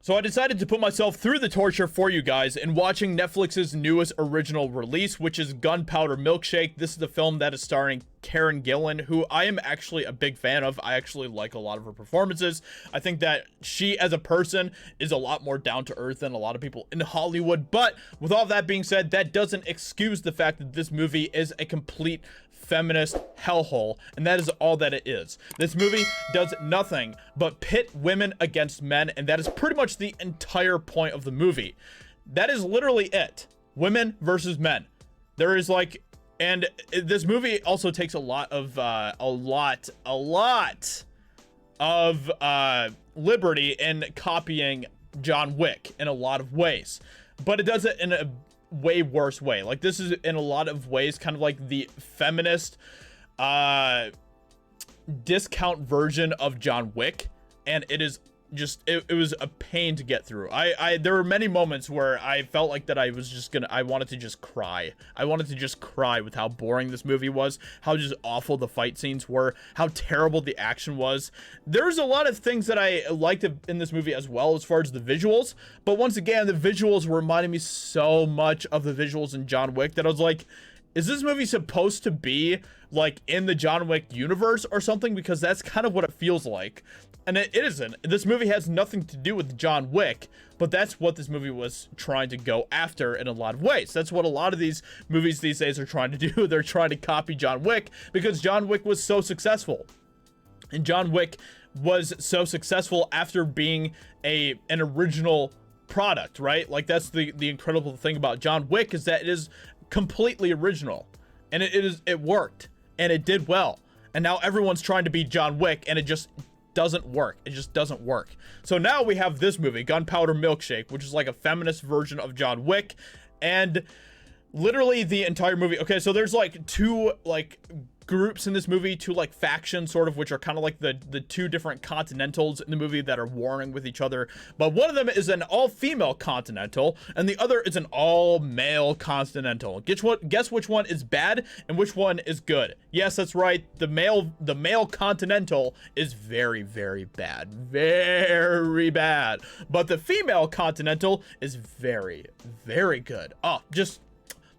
So I decided to put myself through the torture for you guys in watching Netflix's newest original release, which is Gunpowder Milkshake. This is the film that is starring Karen Gillan, who I am actually a big fan of. I actually like a lot of her performances. I think that she, as a person, is a lot more down to earth than a lot of people in Hollywood. But with all that being said, that doesn't excuse the fact that this movie is a complete feminist hellhole, and that is all that it is. This movie does nothing but pit women against men, and that is pretty much the entire point of the movie. That is literally it. Women versus men. There is like, and this movie also takes a lot of liberty in copying John Wick in a lot of ways, but it does it in a way worse way. Like, this is in a lot of ways kind of like the feminist discount version of John Wick, and it is just it was a pain to get through. There were many moments where I felt like that I wanted to just cry. I wanted to just cry with how boring this movie was, how just awful the fight scenes were, how terrible the action was. There's a lot of things that I liked in this movie as well, as far as the visuals, but once again, the visuals reminded me so much of the visuals in John Wick that I was like, is this movie supposed to be like in the John Wick universe or something? Because that's kind of what it feels like. And it isn't. This movie has nothing to do with John Wick, but that's what this movie was trying to go after in a lot of ways. That's what a lot of these movies these days are trying to do. They're trying to copy John Wick because John Wick was so successful. And John Wick was so successful after being an original product, right? Like, that's the incredible thing about John Wick, is that it is completely original, and it worked, and it did well. And now everyone's trying to be John Wick, and it just doesn't work. It just doesn't work. So now we have this movie, Gunpowder Milkshake, which is like a feminist version of John Wick, and literally the entire movie. Okay, so there's like two like groups in this movie, two like factions sort of, which are kind of like the two different continentals in the movie that are warring with each other. But one of them is an all-female continental, and the other is an all-male continental. Guess which one is bad and which one is good? Yes, that's right. The male continental is very, very bad. Very bad. But the female continental is very, very good. Oh,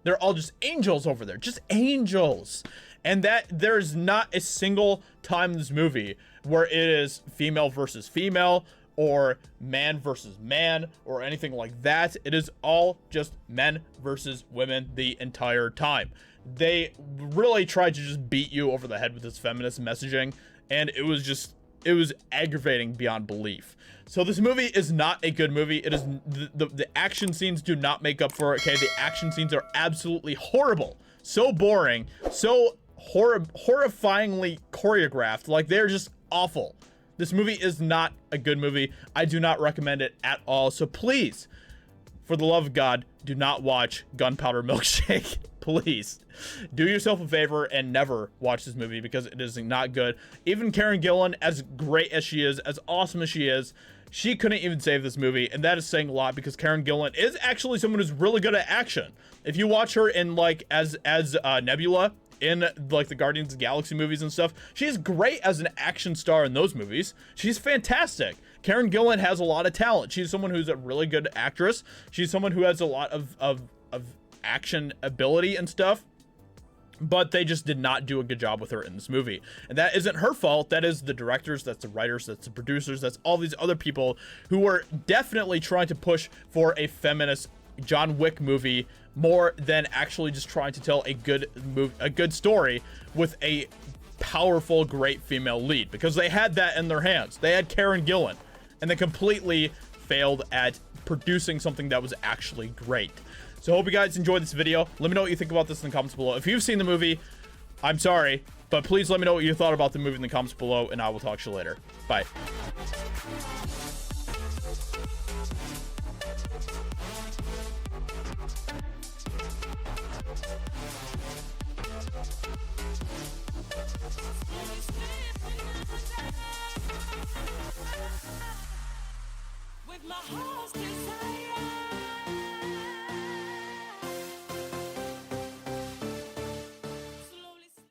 they're all just angels over there. Just angels. And that there's not a single time in this movie where it is female versus female or man versus man or anything like that. It is all just men versus women the entire time. They really tried to just beat you over the head with this feminist messaging, and it was aggravating beyond belief. So this movie is not a good movie. It is the action scenes do not make up for it. Okay, the action scenes are absolutely horrible, so boring, so horrifyingly choreographed. Like, they're just awful. This movie is not a good movie. I do not recommend it at all. So please, for the love of God, do not watch Gunpowder Milkshake. Please do yourself a favor and never watch this movie, because it is not good. Even Karen Gillan, as great as she is, as awesome as she is, she couldn't even save this movie, and that is saying a lot, because Karen Gillan is actually someone who's really good at action. If you watch her in like as Nebula in like the Guardians of the Galaxy movies and stuff, she's great as an action star in those movies. She's fantastic. Karen Gillan has a lot of talent. She's someone who's a really good actress. She's someone who has a lot of action ability and stuff, but they just did not do a good job with her in this movie. And that isn't her fault. That is the directors, that's the writers, that's the producers, that's all these other people who were definitely trying to push for a feminist John Wick movie more than actually just trying to tell a good story with a powerful, great female lead, because they had that in their hands. They had Karen Gillan, and they completely failed at producing something that was actually great. So I hope you guys enjoyed this video. Let me know what you think about this in the comments below. If you've seen the movie, I'm sorry, but please let me know what you thought about the movie in the comments below, and I will talk to you later. Bye.